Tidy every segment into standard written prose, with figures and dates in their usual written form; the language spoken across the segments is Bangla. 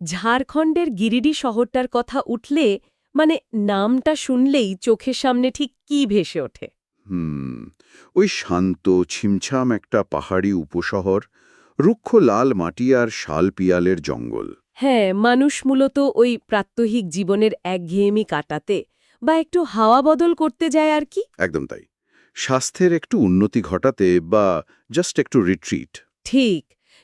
ঝাড়খণ্ডের গিরিডি শহরটার কথা উঠলে মানে নামটা শুনলেই চোখের সামনে ঠিক কি ভেসে ওঠে? হুম ওই শান্ত ছিমছাম একটা পাহাড়ি উপশহর, রুক্ষ লাল মাটি আর শাল পিয়ালের জঙ্গল। হ্যাঁ, মানুষ মূলত ওই প্রাত্যহিক জীবনের একঘেয়েমি কাটাতে বা একটু হাওয়া বদল করতে যায় আর কি। একদম তাই। স্বাস্থ্যের একটু উন্নতি ঘটাতে বা জাস্ট একটু রিট্রিট। ঠিক।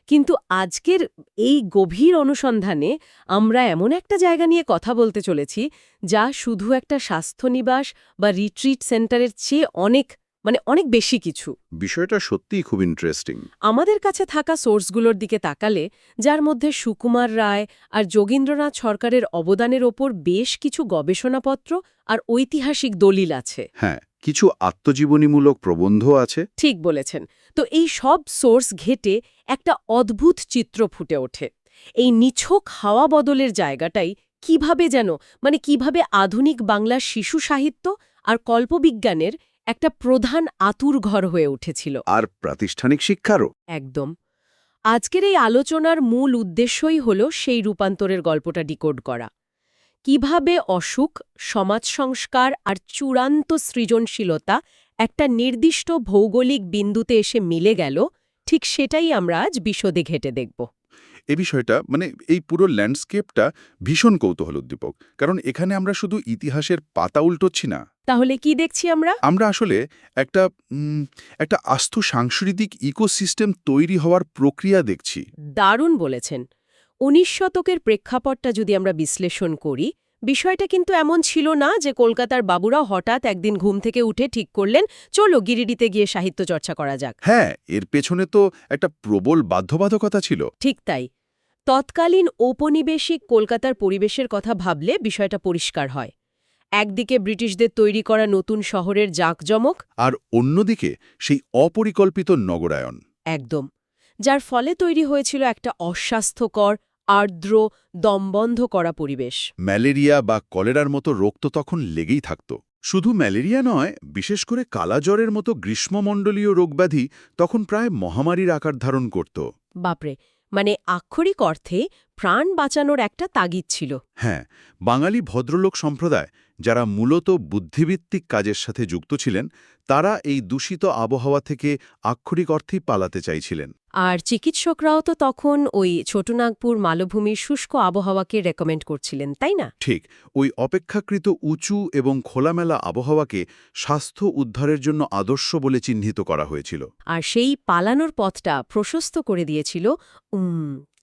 কিন্তু আজকের এই গভীর অনুসন্ধানে আমরা এমন একটা জায়গা নিয়ে কথা বলতে চলেছি যা শুধু একটা স্বাস্থ্যনিবাস বা রিট্রিট সেন্টারের চেয়ে অনেক বেশি কিছু। বিষয়টা সত্যিই খুব ইন্টারেস্টিং। আমাদের কাছে থাকা সোর্সগুলোর দিকে তাকালে যার মধ্যে সুকুমার রায় আর যোগীন্দ্রনাথ সরকারের অবদানের ওপর বেশ কিছু গবেষণাপত্র আর ঐতিহাসিক দলিল আছে। হ্যাঁ, কিছু আত্মজীবনীমূলক প্রবন্ধ আছে। ঠিক বলেছেন। তো এই সব সোর্স ঘেটে একটা অদ্ভুত চিত্র ফুটে ওঠে। এই নিছক হাওয়া বদলের জায়গাটাই কিভাবে আধুনিক বাংলার শিশু সাহিত্য আর কল্পবিজ্ঞানের একটা প্রধান আঁতুড়ঘর হয়ে উঠেছিল। আর প্রাতিষ্ঠানিক শিক্ষারও। একদম। আজকের এই আলোচনার মূল উদ্দেশ্যই হল সেই রূপান্তরের গল্পটা ডিকোড করা। কিভাবে অসুখ, সমাজ সংস্কার আর চূড়ান্ত সৃজনশীলতা একটা নির্দিষ্ট ভৌগোলিক বিন্দুতে এসে মিলে গেল, ঠিক সেটাই আমরা আজ বিশদে ঘেঁটে দেখব। এই বিষয়টা এই পুরো ল্যান্ডস্কেপটা ভীষণ কৌতূহলোদ্দীপক, কারণ এখানে আমরা শুধু ইতিহাসের পাতা উল্টোচ্ছি না, তাহলে কি দেখছি আমরা? আমরা আসলে একটা একটা আস্ত সাংস্কৃতিক ইকোসিস্টেম তৈরি হওয়ার প্রক্রিয়া দেখছি। দারুণ বলেছেন। ১৯ শতকের প্রেক্ষাপটটা যদি আমরা বিশ্লেষণ করি, বিষয়টা কিন্তু এমন ছিল না যে কলকাতার বাবুরা হঠাৎ একদিন ঘুম থেকে উঠে ঠিক করলেন, চলো গিরিডিতে গিয়ে সাহিত্য চর্চা করা যাক। হ্যাঁ, এর পেছনে তো একটা প্রবল বাধ্যবাধকতা ছিল। ঠিক তাই। তৎকালীন ঔপনিবেশিক কলকাতার পরিবেশের কথা ভাবলে বিষয়টা পরিষ্কার হয়। একদিকে ব্রিটিশদের তৈরি করা নতুন শহরের জাঁকজমক, আর অন্যদিকে সেই অপরিকল্পিত নগরায়ন। একদম, যার ফলে তৈরি হয়েছিল একটা অস্বাস্থ্যকর, আর্দ্র, দমবন্ধ করা পরিবেশ। ম্যালেরিয়া বা কলেরার মতো রোগ তো তখন লেগেই থাকত। শুধু ম্যালেরিয়া নয়, বিশেষ করে কালাজ্বরের মতো গ্রীষ্মমণ্ডলীয় রোগব্যাধি তখন প্রায় মহামারীর আকার ধারণ করত। বাপরে, মানে আক্ষরিক অর্থে প্রাণ বাঁচানোর একটা তাগিদ ছিল। হ্যাঁ, বাঙালি ভদ্রলোক সম্প্রদায়, যারা মূলত বুদ্ধিভিত্তিক কাজের সাথে যুক্ত ছিলেন, তারা এই দূষিত আবহাওয়া থেকে আক্ষরিক অর্থেই পালাতে চাইছিলেন। আর চিকিৎসকরাও তো তখন ওই ছোটনাগপুর মালভূমির শুষ্ক আবহাওয়াকে রেকমেন্ড করছিলেন, তাই না? ঠিক, ওই অপেক্ষাকৃত উঁচু এবং খোলামেলা আবহাওয়াকে স্বাস্থ্য উদ্ধারের জন্য আদর্শ বলে চিহ্নিত করা হয়েছিল। আর সেই পালানোর পথটা প্রশস্ত করে দিয়েছিল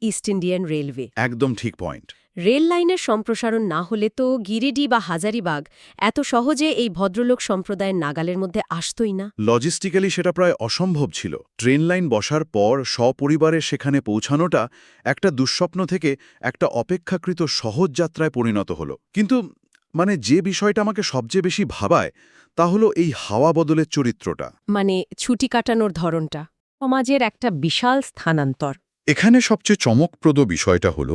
ইস্ট ইন্ডিয়ান রেলওয়ে। একদম ঠিক পয়েন্ট। রেল লাইনের সম্প্রসারণ না হলে তো গিরিডি বা হাজারিবাগ এত সহজে এই ভদ্রলোক সম্প্রদায়ের নাগালের মধ্যে আসতই না। লজিস্টিক্যালি সেটা প্রায় অসম্ভব ছিল। ট্রেন লাইন বসার পর সপরিবারে সেখানে পৌঁছানোটা একটা দুঃস্বপ্ন থেকে একটা অপেক্ষাকৃত সহজ যাত্রায় পরিণত হলো। কিন্তু যে বিষয়টা আমাকে সবচেয়ে বেশি ভাবায় তা হলো এই হাওয়া বদলের চরিত্রটা। মানে ছুটি কাটানোর ধরনটা সমাজের একটা বিশাল স্থানান্তর। এখানে সবচেয়ে চমকপ্রদ বিষয়টা হল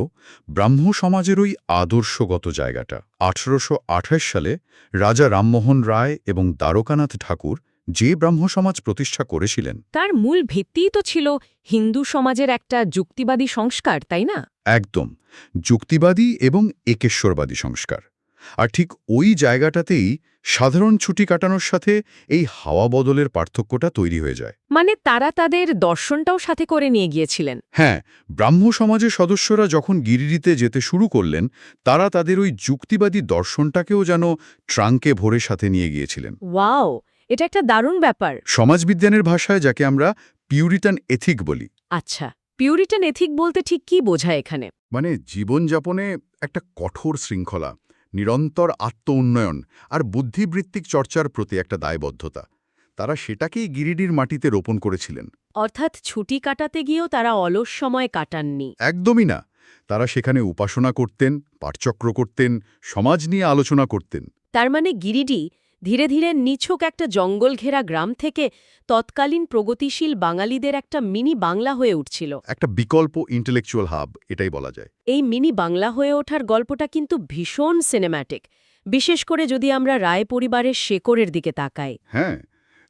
ব্রাহ্ম সমাজের ওই আদর্শগত জায়গাটা। 1828 সালে রাজা রামমোহন রায় এবং দ্বারকানাথ ঠাকুর যে ব্রাহ্ম সমাজ প্রতিষ্ঠা করেছিলেন, তার মূল ভিত্তিই তো ছিল হিন্দু সমাজের একটা যুক্তিবাদী সংস্কার, তাই না? একদম যুক্তিবাদী এবং একেশ্বরবাদী সংস্কার। আর ঠিক ওই জায়গাটাতেই সাধারণ ছুটি কাটানোর সাথে এই হাওয়া বদলের পার্থক্যটা তৈরি হয়ে যায়। মানে তারা তাদের দর্শনটাও সাথে করে নিয়ে গিয়েছিলেন। হ্যাঁ, ব্রাহ্ম সমাজের সদস্যরা যখন গিরিডিতে যেতে শুরু করলেন, তারা তাদের ওই যুক্তিবাদী দর্শনটাকেও যেন ট্রাঙ্কে ভরে সাথে নিয়ে গিয়েছিলেন। ওয়াও, এটা একটা দারুণ ব্যাপার। সমাজবিজ্ঞানের ভাষায় যাকে আমরা পিউরিটান এথিক বলি। আচ্ছা, পিউরিটান এথিক বলতে ঠিক কি বোঝায় এখানে? জীবনযাপনে একটা কঠোর শৃঙ্খলা, নিরন্তর আত্ম-উন্নয়ন আর বুদ্ধিবৃত্তিক চর্চার প্রতি একটা দায়বদ্ধতা। তারা সেটাকেই গিরিডির মাটিতে রোপণ করেছিলেন। অর্থাৎ ছুটি কাটাতে গিয়েও তারা অলস সময় কাটাননি। একদমই না। তারা সেখানে উপাসনা করতেন, পাঠচক্র করতেন, সমাজ নিয়ে আলোচনা করতেন। তার মানে গিরিডি ধীরে ধীরে নিছক একটা জঙ্গল ঘেরা গ্রাম থেকে তৎকালীন প্রগতিশীল বাঙালিদের একটা মিনি বাংলা হয়ে উঠছিল। একটা বিকল্প ইন্টেলেকচুয়াল হাব, এটাই বলা যায়। এই মিনি বাংলা হয়ে ওঠার গল্পটা কিন্তু ভীষণ সিনেম্যাটিক, বিশেষ করে যদি আমরা রায় পরিবারের শেকড়ের দিকে তাকাই। হ্যাঁ,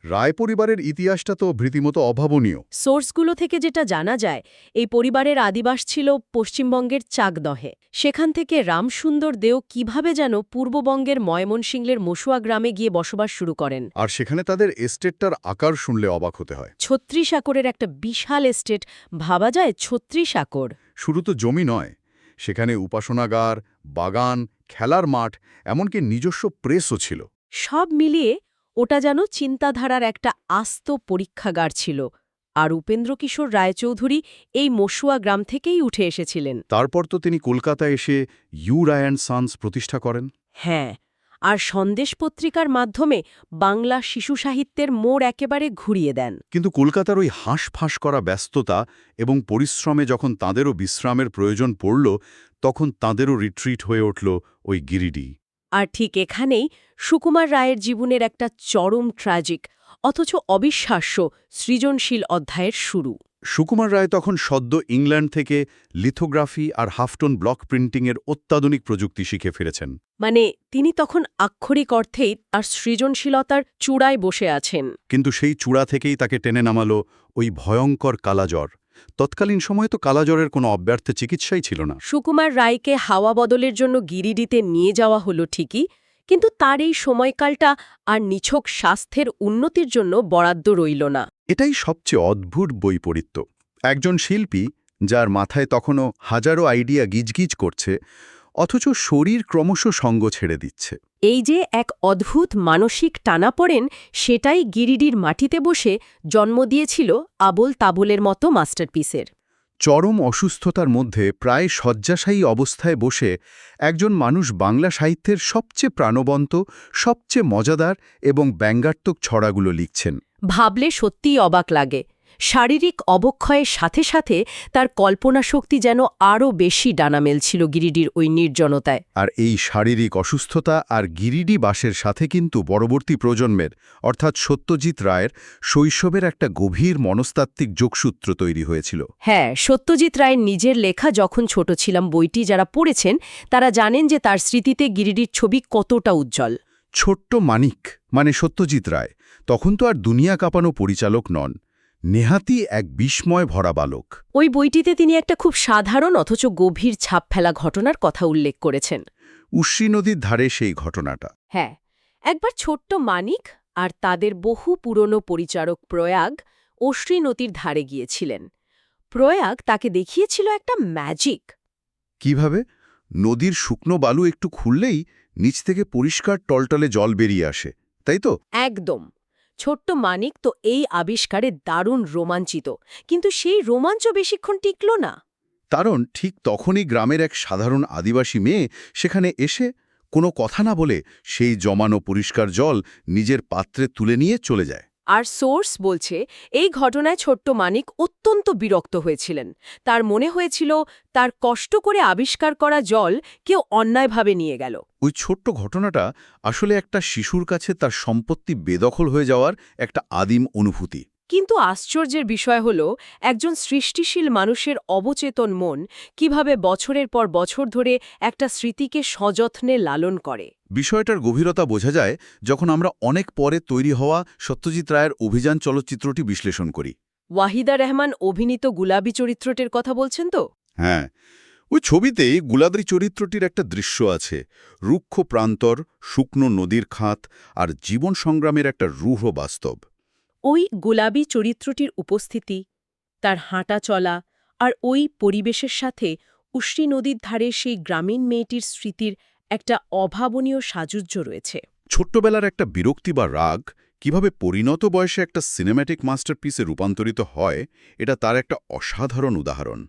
রায় পরিবারের ইতিহাসটা তো রীতিমতো অভাবনীয়। সোর্সগুলো থেকে যেটা জানা যায়, এই পরিবারের আদিবাস ছিল পশ্চিমবঙ্গের চাকদহে। সেখান থেকে রামসুন্দর দেও কিভাবে যেন পূর্ববঙ্গের ময়মনসিংহের মসুয়া গ্রামে গিয়ে বসবাস শুরু করেন। আর সেখানে তাদের এস্টেটটার আকার শুনলে অবাক হতে হয়। ৩৬ একরের একটা বিশাল এস্টেট, ভাবা যায় ৩৬ একর। শুধু তো জমি নয়, সেখানে উপাসনাগার, বাগান, খেলার মাঠ, এমনকি নিজস্ব প্রেসও ছিল। সব মিলিয়ে ওটা যেন চিন্তাধারার একটা আস্ত পরীক্ষাগার ছিল। আর উপেন্দ্রকিশোর রায়চৌধুরী এই মসুয়া গ্রাম থেকেই উঠে এসেছিলেন। তারপর তো তিনি কলকাতায় এসে ইউ রায় অ্যান্ড সান্স প্রতিষ্ঠা করেন। হ্যাঁ, আর সন্দেশ পত্রিকার মাধ্যমে বাংলা শিশু সাহিত্যের মোড় একেবারে ঘুরিয়ে দেন। কিন্তু কলকাতার ওই হাঁসফাঁস করা ব্যস্ততা এবং পরিশ্রমে যখন তাঁদেরও বিশ্রামের প্রয়োজন পড়ল, তখন তাঁদেরও রিট্রিট হয়ে উঠল ওই গিরিডি। আর ঠিক এখানেই সুকুমার রায়ের জীবনের একটা চরম ট্র্যাজিক অথচ অবিশ্বাস্য সৃজনশীল অধ্যায়ের শুরু। সুকুমার রায় তখন সদ্য ইংল্যান্ড থেকে লিথোগ্রাফি আর হাফটন ব্লক প্রিন্টিংয়ের অত্যাধুনিক প্রযুক্তি শিখে ফিরেছেন। মানে তিনি তখন আক্ষরিক অর্থেই তার সৃজনশীলতার চূড়ায় বসে আছেন। কিন্তু সেই চূড়া থেকেই তাকে টেনে নামালো ওই ভয়ঙ্কর কালাজ্বর। তৎকালীন সময়ে তো কালাজ্বরের কোনো অব্যর্থ চিকিৎসাই ছিল না। সুকুমার রায়কে হাওয়া বদলের জন্য গিরিডিতে নিয়ে যাওয়া হলো ঠিকই, কিন্তু তার এই সময়কালটা আর নিছক স্বাস্থ্যের উন্নতির জন্য বরাদ্দ রইল না। এটাই সবচেয়ে অদ্ভুত বৈপরীত্য। একজন শিল্পী, যার মাথায় তখনও হাজারো আইডিয়া গিজগিজ করছে, অথচ শরীর ক্রমশ সঙ্গ ছেড়ে দিচ্ছে। এই যে এক অদ্ভুত মানসিক টানাপড়েন, সেটাই গিরিডির মাটিতে বসে জন্ম দিয়েছিল আবোল তাবোলের মতো মাস্টারপিসের। চরম অসুস্থতার মধ্যে প্রায় শয্যাশায়ী অবস্থায় বসে একজন মানুষ বাংলা সাহিত্যের সবচেয়ে প্রাণবন্ত, সবচেয়ে মজাদার এবং ব্যঙ্গাত্মক ছড়াগুলো লিখছেন। ভাবলে সত্যিই অবাক লাগে। শারীরিক অবক্ষয়ের সাথে সাথে তার কল্পনাশক্তি যেন আরও বেশি ডানা মেলছিল গিরিডির ওই নির্জনতায়। আর এই শারীরিক অসুস্থতা আর গিরিডি বাসের সাথে কিন্তু পরবর্তী প্রজন্মের, অর্থাৎ সত্যজিৎ রায়ের শৈশবের একটা গভীর মনস্তাত্ত্বিক যোগসূত্র তৈরি হয়েছিল। হ্যাঁ, সত্যজিৎ রায়ের নিজের লেখা যখন ছোট ছিলাম বইটি যারা পড়েছেন তারা জানেন যে তার স্মৃতিতে গিরিডির ছবি কতটা উজ্জ্বল। ছোট্ট মানিক মানে সত্যজিৎ রায় তখন তো আর দুনিয়া কাঁপানো পরিচালক নন, নেহাতি এক বিস্ময় ভরা বালক। ওই বইটিতে তিনি একটা খুব সাধারণ অথচ গভীর ছাপ ফেলা ঘটনার কথা উল্লেখ করেছেন। উশ্রী নদীর ধারে সেই ঘটনাটা। হ্যাঁ, একবার ছোট্ট মানিক আর তাদের বহু পুরনো পরিচারক প্রয়াগ অশ্রী নদীর ধারে গিয়েছিলেন। প্রয়াগ তাকে দেখিয়েছিল একটা ম্যাজিক। কিভাবে? নদীর শুকনো বালু একটু খুললেই নিচ থেকে পরিষ্কার টলটলে জল বেরিয়ে আসে, তাই তো? একদম। ছোট্ট মানিক তো এই আবিষ্কারে দারুণ রোমাঞ্চিত, কিন্তু সেই রোমাঞ্চ বেশিক্ষণ টিকল না। কারণ ঠিক তখনই গ্রামের এক সাধারণ আদিবাসী মেয়ে সেখানে এসে কোনো কথা না বলে সেই জমানো পরিষ্কার জল নিজের পাত্রে তুলে নিয়ে চলে যায়। আর সোর্স বলছে এই ঘটনায় ছোট্ট মানিক অত্যন্ত বিরক্ত হয়েছিলেন। তার মনে হয়েছিল তার কষ্ট করে আবিষ্কার করা জল কেউ অন্যায়ভাবে নিয়ে গেল। ওই ছোট্ট ঘটনাটা আসলে একটা শিশুর কাছে তার সম্পত্তি বেদখল হয়ে যাওয়ার একটা আদিম অনুভূতি। কিন্তু আশ্চর্যের বিষয় হল একজন সৃষ্টিশীল মানুষের অবচেতন মন কিভাবে বছরের পর বছর ধরে একটা স্মৃতিকে সযত্নে লালন করে। বিষয়টার গভীরতা বোঝা যায় যখন আমরা অনেক পরে তৈরি হওয়া সত্যজিৎ রায়ের অভিযান চলচ্চিত্রটি বিশ্লেষণ করি। ওয়াহিদা রহমান অভিনীত গুলাবি চরিত্রটির কথা বলছেন তো? হ্যাঁ, ওই ছবিতে গুলাদ্রি চরিত্রটির একটা দৃশ্য আছে। রুক্ষ প্রান্তর, শুকনো নদীর খাত আর জীবন সংগ্রামের একটা রূঢ় বাস্তব। ওই গোলাবি চরিত্রটির উপস্থিতি, তার হাঁটা চলা আর ওই পরিবেশের সাথে উশ্রী নদীর ধারে সেই গ্রামীণ মেয়েটির স্মৃতির একটা অভাবনীয় সাযুজ্য রয়েছে। ছোট্টবেলার একটা বিরক্তি বা রাগ কিভাবে পরিণত বয়সে একটা সিনেম্যাটিক মাস্টারপিসে রূপান্তরিত হয়, এটা তার একটা অসাধারণ উদাহরণ।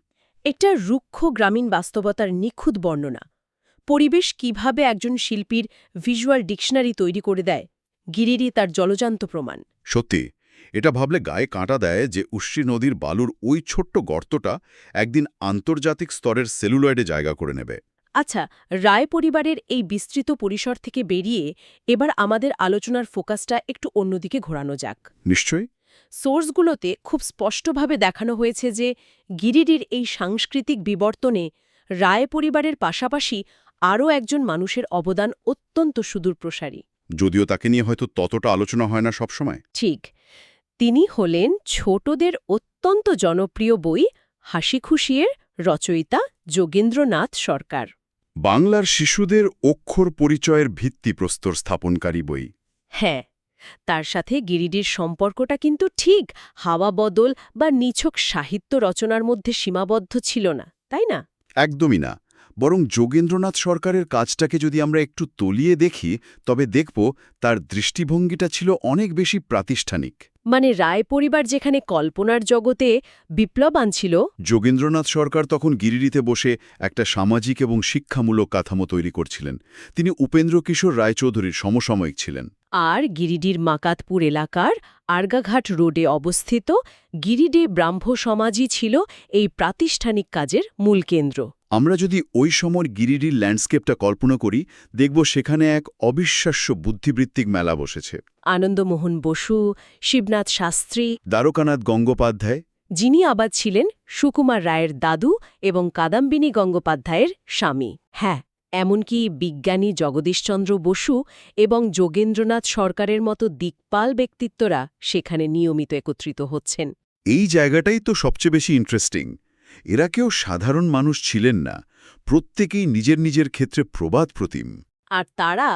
একটা রুক্ষ গ্রামীণ বাস্তবতার নিখুঁত বর্ণনা। পরিবেশ কিভাবে একজন শিল্পীর ভিজুয়াল ডিকশনারি তৈরি করে দেয়, গিরিডি তার জলজান্ত প্রমাণ। সত্যি, এটা ভাবলে গায়ে কাঁটা দেয় যে উশ্রী নদীর বালুর ওই ছোট্ট গর্তটা একদিন আন্তর্জাতিক স্তরের সেলুলয়েডে জায়গা করে নেবে। আচ্ছা, রায় পরিবারের এই বিস্তৃত পরিসর থেকে বেরিয়ে এবার আমাদের আলোচনার ফোকাসটা একটু অন্যদিকে ঘোরানো যাক। নিশ্চয়ই। সোর্সগুলোতে খুব স্পষ্টভাবে দেখানো হয়েছে যে গিরিডির এই সাংস্কৃতিক বিবর্তনে রায় পরিবারের পাশাপাশি আরও একজন মানুষের অবদান অত্যন্ত সুদূরপ্রসারী। যদিও তাকে নিয়ে হয়তো ততটা আলোচনা হয় না সবসময়। ঠিক, তিনি হলেন ছোটদের অত্যন্ত জনপ্রিয় বই হাসি খুশিয়ের রচয়িতা যোগেন্দ্রনাথ সরকার। বাংলার শিশুদের অক্ষর পরিচয়ের ভিত্তিপ্রস্তর স্থাপনকারী বই। হ্যাঁ, তার সাথে গিরিডির সম্পর্কটা কিন্তু ঠিক হাওয়া বদল বা নিছক সাহিত্য রচনার মধ্যে সীমাবদ্ধ ছিল না, তাই না? একদমই না, বরং যোগেন্দ্রনাথ সরকারের কাজটাকে যদি আমরা একটু তলিয়ে দেখি তবে দেখব তার দৃষ্টিভঙ্গিটা ছিল অনেক বেশি প্রাতিষ্ঠানিক। মানে রায় পরিবার যেখানে কল্পনার জগতে বিপ্লব আনছিল, যোগেন্দ্রনাথ সরকার তখন গিরিডিতে বসে একটা সামাজিক এবং শিক্ষামূলক কাঠামো তৈরি করছিলেন। তিনি উপেন্দ্র কিশোর রায়চৌধুরীর সমসাময়িক ছিলেন। আর গিরিডির মাকাতপুর এলাকার আর্গাঘাট রোডে অবস্থিত গিরিডি ব্রাহ্ম সমাজই ছিল এই প্রাতিষ্ঠানিক কাজের মূল কেন্দ্র। আমরা যদি ওই সময়ের গিরিডির ল্যান্ডস্কেপটা কল্পনা করি, দেখব সেখানে এক অবিশ্বাস্য বুদ্ধিবৃত্তিক মেলা বসেছে। আনন্দমোহন বসু, শিবনাথ শাস্ত্রী, দ্বারকানাথ গঙ্গোপাধ্যায়, যিনি আবার ছিলেন সুকুমার রায়ের দাদু এবং কাদাম্বিনী গঙ্গোপাধ্যায়ের স্বামী। হ্যাঁ, এমনকি বিজ্ঞানী জগদীশচন্দ্র বসু এবং যোগেন্দ্রনাথ সরকারের মতো দিকপাল ব্যক্তিত্বরা সেখানে নিয়মিত একত্রিত হচ্ছেন। এই জায়গাটাই তো সবচেয়ে বেশি ইন্টারেস্টিং। এরা কেউ সাধারণ মানুষ ছিলেন না, প্রত্যেকেই নিজের নিজের ক্ষেত্রে প্রবাদ প্রতিম। আর তারা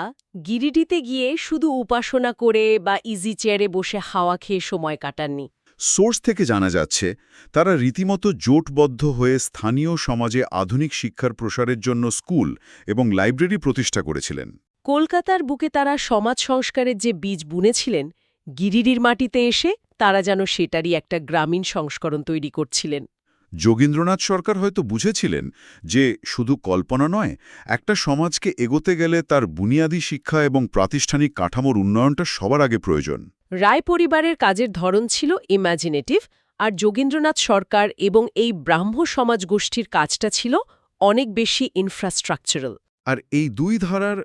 গিরিডিতে গিয়ে শুধু উপাসনা করে বা ইজি চেয়ারে বসে হাওয়া খেয়ে সময় কাটাননি। সোর্স থেকে জানা যাচ্ছে তারা রীতিমতো জোটবদ্ধ হয়ে স্থানীয় সমাজে আধুনিক শিক্ষার প্রসারের জন্য স্কুল এবং লাইব্রেরি প্রতিষ্ঠা করেছিলেন। কলকাতার বুকে তারা সমাজ সংস্কারের যে বীজ বুনেছিলেন, গিরিডির মাটিতে এসে তারা যেন সেটারই একটা গ্রামীণ সংস্করণ তৈরি করছিলেন। যোগেন্দ্রনাথ সরকার হয়তো বুঝেছিলেন যে শুধু কল্পনা নয়, একটা সমাজকে এগোতে গেলে তার বুনিয়াদী শিক্ষা এবং প্রাতিষ্ঠানিক কাঠামোর উন্নয়নটা সবার আগে প্রয়োজন। রায় পরিবারের কাজের ধরন ছিল ইম্যাজিনেটিভ, আর যোগেন্দ্রনাথ সরকার এবং এই ব্রাহ্ম সমাজ গোষ্ঠীর কাজটা ছিল অনেক বেশি ইনফ্রাস্ট্রাকচারাল। আর এই দুই ধারার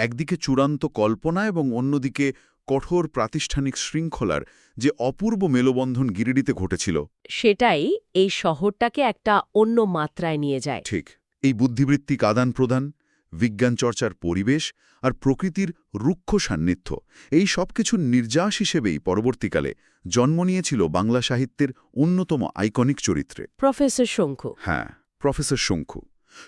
একদিকে চূড়ান্ত কল্পনা এবং অন্যদিকে কঠোর প্রাতিষ্ঠানিক শৃঙ্খলার যে অপূর্ব মেলবন্ধন গিরিডিতে ঘটেছিল, সেটাই এই শহরটাকে একটা অন্য মাত্রায় নিয়ে যায়। ঠিক এই বুদ্ধিবৃত্তিক আদান প্রদান, বিজ্ঞান চর্চার পরিবেশ আর প্রকৃতির রুক্ষ সান্নিধ্য, এই সব কিছুর নির্যাস হিসেবেই পরবর্তীকালে জন্ম নিয়েছিল বাংলা সাহিত্যের অন্যতম আইকনিক চরিত্রে প্রফেসর শঙ্কু। হ্যাঁ, প্রফেসর শঙ্কু।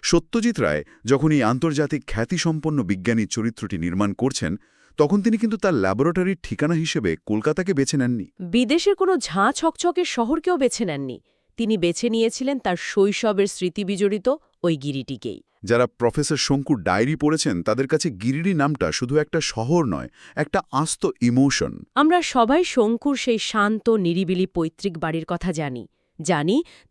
সত্যজিৎ রায় যখন এই আন্তর্জাতিক খ্যাতিসম্পন্ন বিজ্ঞানী চরিত্রটি নির্মাণ করছেন, তখন তিনি কিন্তু তার ল্যাবরেটরির ঠিকানা হিসেবে কলকাতাকে বেছে নেননি। বিদেশের কোনো ঝাঁ ছকছকের শহরকেও বেছে নেননি। তিনি বেছে নিয়েছিলেন তার শৈশবের স্মৃতিবিজড়িত ওই গিরিটিকেই। যারা প্রফেসর শঙ্কুর ডায়েরি পড়েছেন তাদের কাছে গিরিডি নামটা শুধু একটা শহর নয়, একটা আস্ত ইমোশন। আমরা সবাই শঙ্কুর সেই শান্ত নিরিবিলি পৈতৃক বাড়ির কথা জানি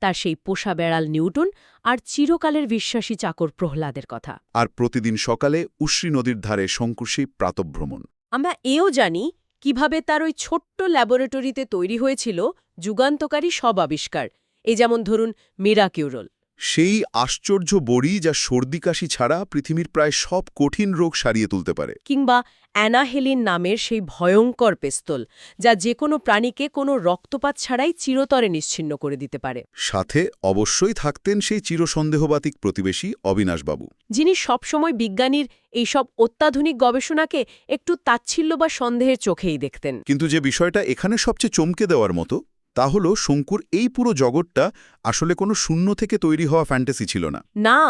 তার সেই পোষা বেড়াল নিউটন আর চিরকালের বিশ্বাসী চাকর প্রহ্লাদের কথা। আর প্রতিদিন সকালে উশ্রী নদীর ধারে শঙ্কুর সেই প্রাতভ্রমণ। আমরা এও জানি কিভাবে তার ওই ছোট্ট ল্যাবরেটরিতে তৈরি হয়েছিল যুগান্তকারী সব আবিষ্কার, এই যেমন ধরুন মিরাকিউরল, সেই আশ্চর্য বড়ি যা সর্দি কাশি ছাড়া পৃথিবীর প্রায় সব কঠিন রোগ সারিয়ে তুলতে পারে, কিংবা অ্যানাহেলিন নামের সেই ভয়ঙ্কর পেস্তল যা যে কোনো প্রাণীকে কোনো রক্তপাত ছাড়াই চিরতরে নিশ্চিহ্ন করে দিতে পারে। সাথে অবশ্যই থাকতেন সেই চিরসন্দেহবাতিক প্রতিবেশী অবিনাশবাবু, যিনি সবসময় বিজ্ঞানীর এইসব অত্যাধুনিক গবেষণাকে একটু তাচ্ছিল্য বা সন্দেহের চোখেই দেখতেন। কিন্তু যে বিষয়টা এখানে সবচেয়ে চমকে দেওয়ার মতো তা হল শঙ্কুর এই পুরো জগৎটা আসলে কোনো শূন্য থেকে তৈরি হওয়া ফ্যান্টাসি ছিল না। না,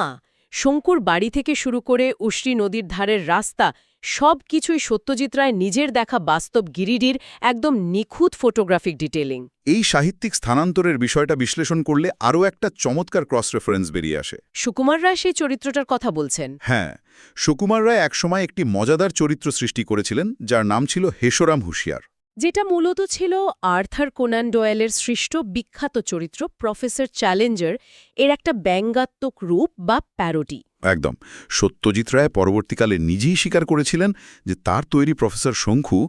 শঙ্কুর বাড়ি থেকে শুরু করে উশ্রী নদীর ধারের রাস্তা সব কিছুই সত্যজিৎ রায় নিজের দেখা বাস্তব গিরিডির একদম নিখুঁত ফটোগ্রাফিক ডিটেলিং। এই সাহিত্যিক স্থানান্তরের বিষয়টা বিশ্লেষণ করলে আরও একটা চমৎকার ক্রস রেফারেন্স বেরিয়ে আসে। সুকুমার রায় সেই চরিত্রটার কথা বলছেন। হ্যাঁ, সুকুমার রায় একসময় একটি মজাদার চরিত্র সৃষ্টি করেছিলেন যার নাম ছিল হেসরাম হুঁশিয়ার, যেটা মূলত ছিল আর্থার কোনান ডয়েলের সৃষ্ট বিখ্যাত চরিত্র প্রফেসর চ্যালেঞ্জার এর একটা ব্যঙ্গাত্মক রূপ বা প্যারোডি। একদম। সত্যজিৎ রায় পরবর্তীকালে নিজেই স্বীকার করেছিলেন যে তার তৈরি প্রফেসর শঙ্কু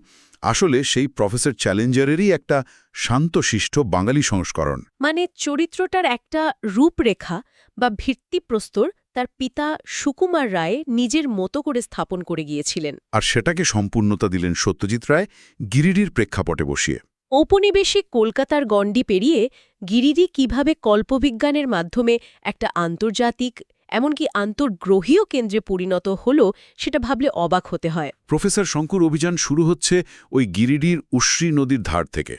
আসলে সেই প্রফেসর চ্যালেঞ্জারেরই একটা শান্তশিষ্ট বাঙালি সংস্করণ। মানে চরিত্রটার একটা রূপরেখা বা ভিত্তিপ্রস্তর তার পিতা সুকুমার রায় নিজের মতো করে স্থাপন করে গিয়েছিলেন, আর সেটাকে সম্পূর্ণতা দিলেন সত্যজিৎ রায় গিরিডির প্রেক্ষাপটে বসিয়ে। ঔপনিবেশিক কলকাতার গণ্ডি পেরিয়ে গিরিডি কিভাবে কল্পবিজ্ঞানের মাধ্যমে একটা আন্তর্জাতিক এমনকি আন্তর্গ্রহীয় কেন্দ্রে পরিণত হল সেটা ভাবলে অবাক হতে হয়। প্রফেসর শঙ্কুর অভিযান শুরু হচ্ছে ওই গিরিডির উশ্রী নদীর ধার থেকে।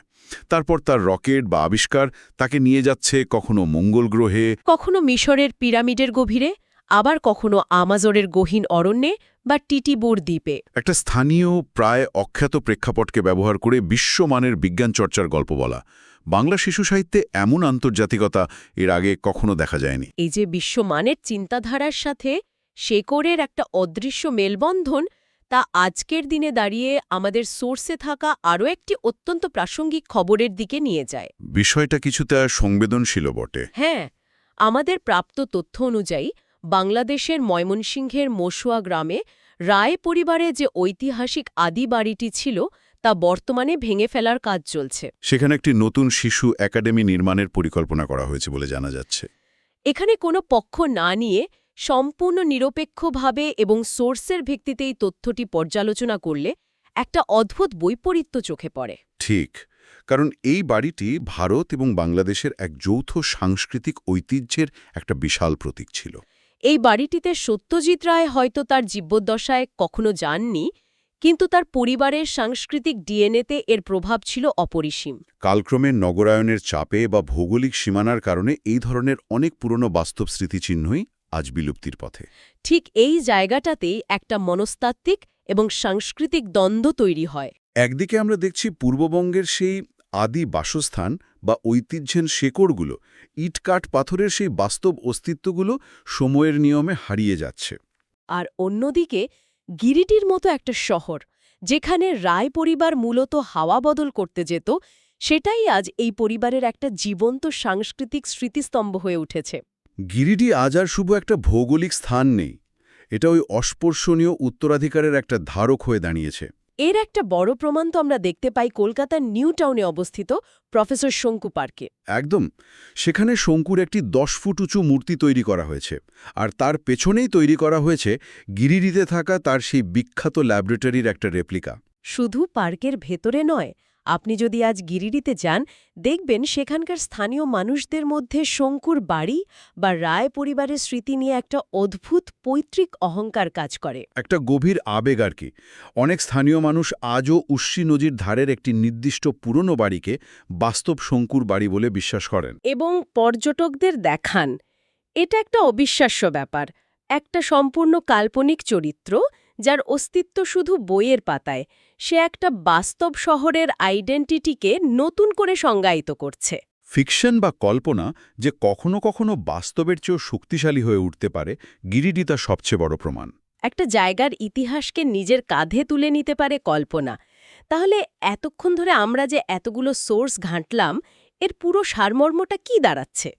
তারপর তার রকেট বা আবিষ্কার তাকে নিয়ে যাচ্ছে কখনো মঙ্গল গ্রহে, কখনো মিশরের পিরামিডের গভীরে, আবার কখনো আমাজনের গহীন অরণ্যে বা টিটিবোর দ্বীপে। একটা স্থানীয় প্রায় অখ্যাত প্রেক্ষাপটকে ব্যবহার করে বিশ্বমানের বিজ্ঞান চর্চার গল্প বলা। বাংলা শিশু সাহিত্যে এমন আন্তর্জাতিকতা এর আগে কখনো দেখা যায়নি। এই যে বিশ্বমানের চিন্তাধারার সাথে শেকড়ের একটা অদৃশ্য মেলবন্ধন, তা আজকের দিনে দাঁড়িয়ে আমাদের সোর্সে থাকা আরও একটি অত্যন্ত প্রাসঙ্গিক খবরের দিকে নিয়ে যায়। বিষয়টা কিছুটা সংবেদনশীল বটে। হ্যাঁ, আমাদের প্রাপ্ত তথ্য অনুযায়ী বাংলাদেশের ময়মনসিংহের মশুয়া গ্রামে রায় পরিবারে যে ঐতিহাসিক আদি বাড়িটি ছিল তা বর্তমানে ভেঙে ফেলার কাজ চলছে। সেখানে একটি নতুন শিশু একাডেমি নির্মাণের পরিকল্পনা করা হয়েছে বলে জানা যাচ্ছে। এখানে কোনো পক্ষ না নিয়ে সম্পূর্ণ নিরপেক্ষভাবে এবং সোর্সের ভিত্তিতেই তথ্যটি পর্যালোচনা করলে একটা অদ্ভুত বৈপরীত্য চোখে পড়ে। ঠিক, কারণ এই বাড়িটি ভারত এবং বাংলাদেশের এক যৌথ সাংস্কৃতিক ঐতিহ্যের একটা বিশাল প্রতীক ছিল। এই বাড়িটিতে সত্যজিৎ রায় হয়তো তার জীবদ্দশায় কখনো যাননি, কিন্তু তার পরিবারের সাংস্কৃতিক ডিএনএতে এর প্রভাব ছিল অপরিসীম। কালক্রমের নগরায়নের চাপে বা ভৌগোলিক সীমানার কারণে এই ধরনের অনেক পুরনো বাস্তব স্মৃতিচিহ্নই আজ বিলুপ্তির পথে। ঠিক এই জায়গাটাতেই একটা মনস্তাত্ত্বিক এবং সাংস্কৃতিক দ্বন্দ্ব তৈরি হয়। একদিকে আমরা দেখছি পূর্ববঙ্গের সেই আদি বাসস্থান বা ঐতিহ্যের শেকড়গুলো, ইটকাঠ পাথরের সেই বাস্তব অস্তিত্বগুলো সময়ের নিয়মে হারিয়ে যাচ্ছে। আর অন্যদিকে গিরিটির মতো একটা শহর, যেখানে রায় পরিবার মূলত হাওয়া বদল করতে যেত, সেটাই আজ এই পরিবারের একটা জীবন্ত সাংস্কৃতিক স্মৃতিস্তম্ভ হয়ে উঠেছে। গিরিডি আজ আর শুধু একটা ভৌগোলিক স্থান নেই, এটা ওই অস্পর্শনীয় উত্তরাধিকারের একটা ধারক হয়ে দাঁড়িয়েছে। এর একটা বড় প্রমাণ তো আমরা দেখতে পাই কলকাতার নিউ টাউনে অবস্থিত প্রফেসর শঙ্কু পার্কে। একদম, সেখানে শঙ্কুর একটি 10 ফুট উঁচু মূর্তি তৈরি করা হয়েছে, আর তার পেছনেই তৈরি করা হয়েছে গিরিডিতে থাকা তার সেই বিখ্যাত ল্যাবরেটরির একটা রেপ্লিকা। শুধু পার্কের ভেতরে নয়, আপনি যদি আজ গিরিডিতে যান, দেখবেন সেখানকার স্থানীয় মানুষদের মধ্যে শঙ্কুর বাড়ি বা রায় পরিবারের স্মৃতি নিয়ে একটা অদ্ভুত পৈতৃক অহংকার কাজ করে। একটা গভীর আবেগ আর কি। অনেক স্থানীয় মানুষ আজও উশ্রী নদীর ধারের একটি নির্দিষ্ট পুরনো বাড়িকে বাস্তব শঙ্কুর বাড়ি বলে বিশ্বাস করেন এবং পর্যটকদের দেখান। এটা একটা অবিশ্বাস্য ব্যাপার, একটা সম্পূর্ণ কাল্পনিক চরিত্র যার অস্তিত্ব শুধু বইয়ের পাতায়, সে একটা বাস্তব শহরের আইডেন্টিটিকে নতুন করে সংজ্ঞায়িত করছে। ফিকশন বা কল্পনা যে কখনো কখনো বাস্তবের চেয়েও শক্তিশালী হয়ে উঠতে পারে, গিরিডি তার সবচেয়ে বড় প্রমাণ। একটা জায়গার ইতিহাসকে নিজের কাঁধে তুলে নিতে পারে কল্পনা। তাহলে এতক্ষণ ধরে আমরা যে এতগুলো সোর্স ঘাঁটলাম, এর পুরো সারমর্মটা কি দাঁড়াচ্ছে?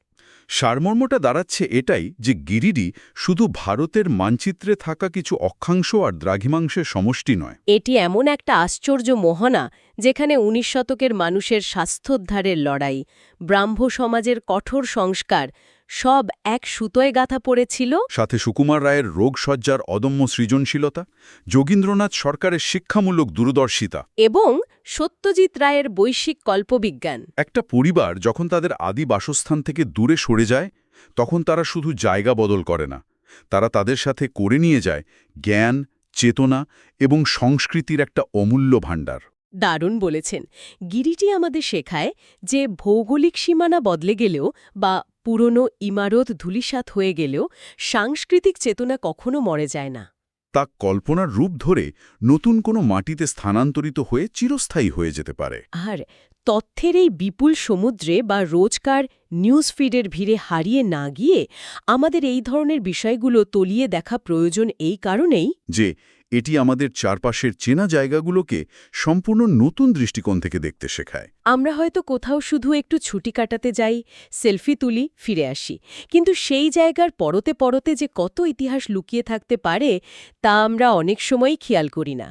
সারমর্মটা দাঁড়াচ্ছে এটাই যে গিরিডি শুধু ভারতের মানচিত্রে থাকা কিছু অক্ষাংশ আর দ্রাঘিমাংশের সমষ্টি নয়। এটি এমন একটা আশ্চর্য মোহনা, যেখানে 19 শতকের মানুষের স্বাস্থ্যোদ্ধারের লড়াই, ব্রাহ্ম সমাজের কঠোর সংস্কার সব এক সুতোয় গাঁথা পড়েছিল। সাথে সুকুমার রায়ের রোগসজ্জার অদম্য সৃজনশীলতা, যোগীন্দ্রনাথ সরকারের শিক্ষামূলক দূরদর্শিতা এবং সত্যজিৎ রায়ের বৈশ্বিক কল্পবিজ্ঞান। একটা পরিবার যখন তাদের আদি বাসস্থান থেকে দূরে সরে যায়, তখন তারা শুধু জায়গা বদল করে না, তারা তাদের সাথে করে নিয়ে যায় জ্ঞান, চেতনা এবং সংস্কৃতির একটা অমূল্য ভাণ্ডার। দারুণ বলেছেন। গিরিটি আমাদের শেখায় যে ভৌগোলিক সীমানা বদলে গেলেও বা পুরনো ইমারত ধূলিসাৎ হয়ে গেলেও সাংস্কৃতিক চেতনা কখনো মরে যায় না। তা কল্পনার রূপ ধরে নতুন কোনো মাটিতে স্থানান্তরিত হয়ে চিরস্থায়ী হয়ে যেতে পারে। আর তথ্যের এই বিপুল সমুদ্রে বা রোজকার নিউজ ফিডের ভিড়ে হারিয়ে না গিয়ে আমাদের এই ধরনের বিষয়গুলো তলিয়ে দেখা প্রয়োজন এই কারণেই যে এটি আমাদের চারপাশের চেনা জায়গাগুলোকে সম্পূর্ণ নতুন দৃষ্টিকোণ থেকে দেখতে শেখায়। আমরা হয়তো কোথাও শুধু একটু ছুটি কাটাতে যাই, সেলফি তুলি, ফিরে আসি, কিন্তু সেই জায়গার পরতে পরতে যে কত ইতিহাস লুকিয়ে থাকতে পারে তা আমরা অনেক সময়ই খেয়াল করি না।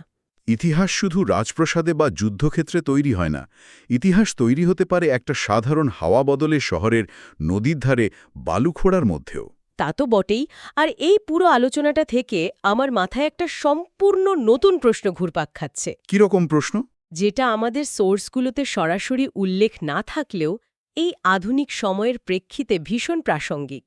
ইতিহাস শুধু রাজপ্রাসাদে বা যুদ্ধক্ষেত্রে তৈরি হয় না, ইতিহাস তৈরি হতে পারে একটা সাধারণ হাওয়া বদলে শহরের নদীর ধারে বালুখোড়ার মধ্যেও। তা তো বটেই। আর এই পুরো আলোচনাটা থেকে আমার মাথায় একটা সম্পূর্ণ নতুন প্রশ্ন ঘুরপাক খাচ্ছে, কিরকম প্রশ্ন? যেটা আমাদের সোর্সগুলোতে সরাসরি উল্লেখ না থাকলেও এই আধুনিক সময়ের প্রেক্ষিতে ভীষণ প্রাসঙ্গিক।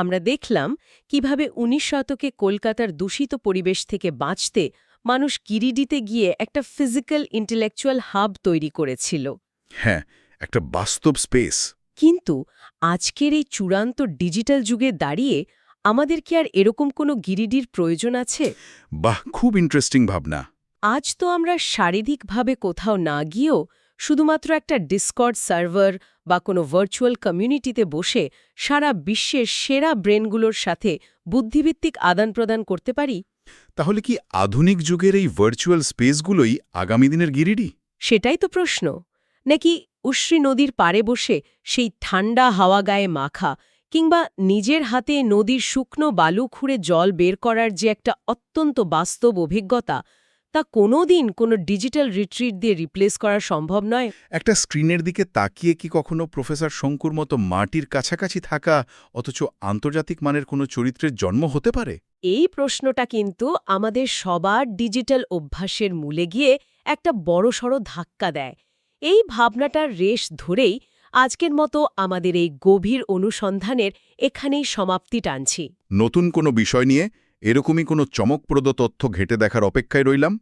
আমরা দেখলাম কিভাবে ১৯ শতকে কলকাতার দূষিত পরিবেশ থেকে বাঁচতে মানুষ গিরিডিতে গিয়ে একটা ফিজিক্যাল ইন্টেলেকচুয়াল হাব তৈরি করেছিল। হ্যাঁ, একটা বাস্তব স্পেস। কিন্তু আজকের এই চূড়ান্ত ডিজিটাল যুগে দাঁড়িয়ে আমাদের কি আর এরকম কোনো গিরিডির প্রয়োজন আছে? বাহ, খুব ইন্টারেস্টিং ভাবনা। আজ তো আমরা শারীরিকভাবে কোথাও না গিয়েও শুধুমাত্র একটা ডিসকর্ড সার্ভার বা কোনো ভার্চুয়াল কমিউনিটিতে বসে সারা বিশ্বের সেরা ব্রেনগুলোর সাথে বুদ্ধিভিত্তিক আদান-প্রদান করতে পারি। তাহলে কি আধুনিক যুগের এই ভার্চুয়াল স্পেসগুলোই আগামী দিনের গিরিডি? সেটাই তো প্রশ্ন। নাকি উশ্রী নদীর পাড়ে বসে সেই ঠান্ডা হাওয়া গায়ে মাখা কিংবা নিজের হাতে নদীর শুকনো বালু খুঁড়ে জল বের করার যে একটা অত্যন্ত বাস্তব অভিজ্ঞতা, তা কোনোদিন কোনো ডিজিটাল রিট্রিট দিয়ে রিপ্লেস করা সম্ভব নয়? একটা স্ক্রিনের দিকে তাকিয়ে কি কখনো প্রফেসর শঙ্কুর মতো মাটির কাছাকাছি থাকা অথচ আন্তর্জাতিক মানের কোনো চরিত্রের জন্ম হতে পারে? এই প্রশ্নটা কিন্তু আমাদের সবার ডিজিটাল অভ্যাসের মূলে গিয়ে একটা বড়সড় ধাক্কা দেয়। এই ভাবনাটার রেশ ধরেই আজকের মতো আমাদের এই গভীর অনুসন্ধানের এখানেই সমাপ্তি টানছি। নতুন কোনো বিষয় নিয়ে এরকমই কোনো চমকপ্রদ তথ্য ঘেঁটে দেখার অপেক্ষায় রইলাম।